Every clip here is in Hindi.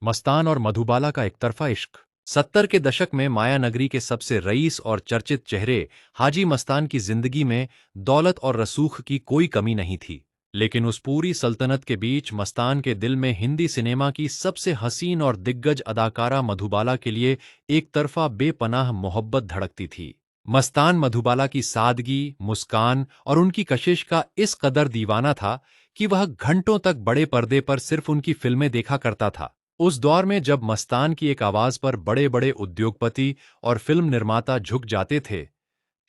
मस्तान और मधुबाला का एकतरफा इश्क। 70 के दशक में मायानगरी के सबसे रईस और चर्चित चेहरे हाजी मस्तान की जिंदगी में दौलत और रसूख की कोई कमी नहीं थी। लेकिन उस पूरी सल्तनत के बीच मस्तान के दिल में हिंदी सिनेमा की सबसे हसीन और दिग्गज अदाकारा मधुबाला के लिए एक तरफा बेपनाह मोहब्बत धड़कती थी। मस्तान मधुबाला की सादगी, मुस्कान और उनकी कशिश का इस कदर दीवाना था कि वह घंटों तक बड़े पर्दे पर सिर्फ उनकी फिल्में देखा करता था। उस दौर में जब मस्तान की एक आवाज पर बड़े बड़े उद्योगपति और फिल्म निर्माता झुक जाते थे,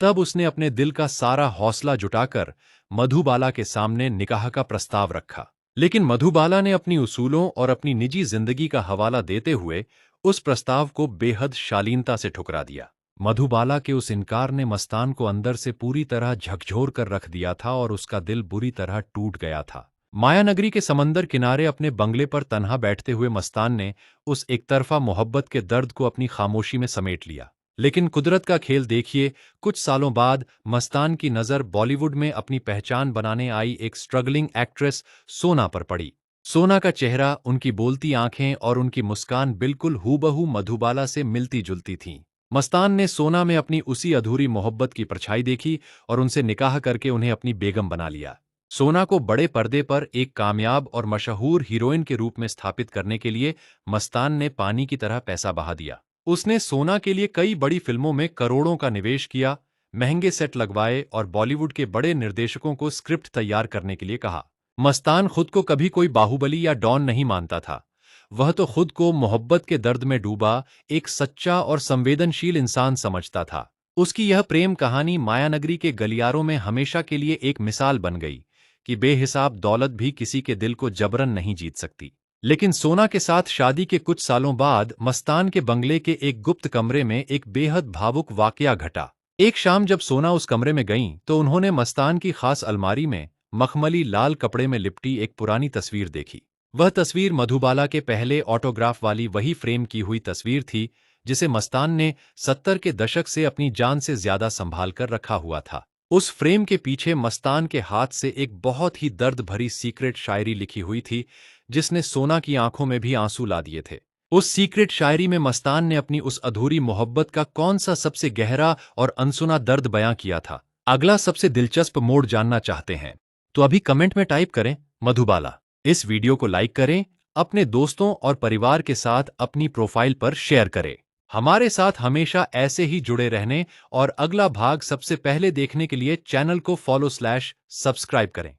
तब उसने अपने दिल का सारा हौसला जुटाकर मधुबाला के सामने निकाह का प्रस्ताव रखा। लेकिन मधुबाला ने अपनी उसूलों और अपनी निजी जिंदगी का हवाला देते हुए उस प्रस्ताव को बेहद शालीनता से ठुकरा दिया। मधुबाला के उस इनकार ने मस्तान को अंदर से पूरी तरह झकझोर कर रख दिया था और उसका दिल बुरी तरह टूट गया था। मायानगरी के समंदर किनारे अपने बंगले पर तन्हा बैठते हुए मस्तान ने उस एकतरफा मोहब्बत के दर्द को अपनी खामोशी में समेट लिया। लेकिन कुदरत का खेल देखिए, कुछ सालों बाद मस्तान की नज़र बॉलीवुड में अपनी पहचान बनाने आई एक स्ट्रगलिंग एक्ट्रेस सोना पर पड़ी। सोना का चेहरा, उनकी बोलती आंखें और उनकी मुस्कान बिल्कुल हूबहू मधुबाला से मिलती जुलती थीं। मस्तान ने सोना में अपनी उसी अधूरी मोहब्बत की परछाई देखी और उनसे निकाह करके उन्हें अपनी बेगम बना लिया। सोना को बड़े पर्दे पर एक कामयाब और मशहूर हीरोइन के रूप में स्थापित करने के लिए मस्तान ने पानी की तरह पैसा बहा दिया। उसने सोना के लिए कई बड़ी फिल्मों में करोड़ों का निवेश किया, महंगे सेट लगवाए और बॉलीवुड के बड़े निर्देशकों को स्क्रिप्ट तैयार करने के लिए कहा। मस्तान खुद को कभी कोई बाहुबली या डॉन नहीं मानता था। वह तो खुद को मोहब्बत के दर्द में डूबा एक सच्चा और संवेदनशील इंसान समझता था। उसकी यह प्रेम कहानी मायानगरी के गलियारों में हमेशा के लिए एक मिसाल बन गई कि बेहिसाब दौलत भी किसी के दिल को जबरन नहीं जीत सकती। लेकिन सोना के साथ शादी के कुछ सालों बाद मस्तान के बंगले के एक गुप्त कमरे में एक बेहद भावुक वाकया घटा। एक शाम जब सोना उस कमरे में गईं, तो उन्होंने मस्तान की खास अलमारी में मखमली लाल कपड़े में लिपटी एक पुरानी तस्वीर देखी। वह तस्वीर मधुबाला के पहले ऑटोग्राफ वाली वही फ्रेम की हुई तस्वीर थी जिसे मस्तान ने 70 के दशक से अपनी जान से ज्यादा संभाल कर रखा हुआ था। उस फ्रेम के पीछे मस्तान के हाथ से एक बहुत ही दर्द भरी सीक्रेट शायरी लिखी हुई थी जिसने सोना की आंखों में भी आंसू ला दिए थे। उस सीक्रेट शायरी में मस्तान ने अपनी उस अधूरी मोहब्बत का कौन सा सबसे गहरा और अनसुना दर्द बयां किया था। अगला सबसे दिलचस्प मोड़ जानना चाहते हैं तो अभी कमेंट में टाइप करें मधुबाला। इस वीडियो को लाइक करें, अपने दोस्तों और परिवार के साथ अपनी प्रोफाइल पर शेयर करें। हमारे साथ हमेशा ऐसे ही जुड़े रहने और अगला भाग सबसे पहले देखने के लिए चैनल को फॉलो/सब्सक्राइब करें।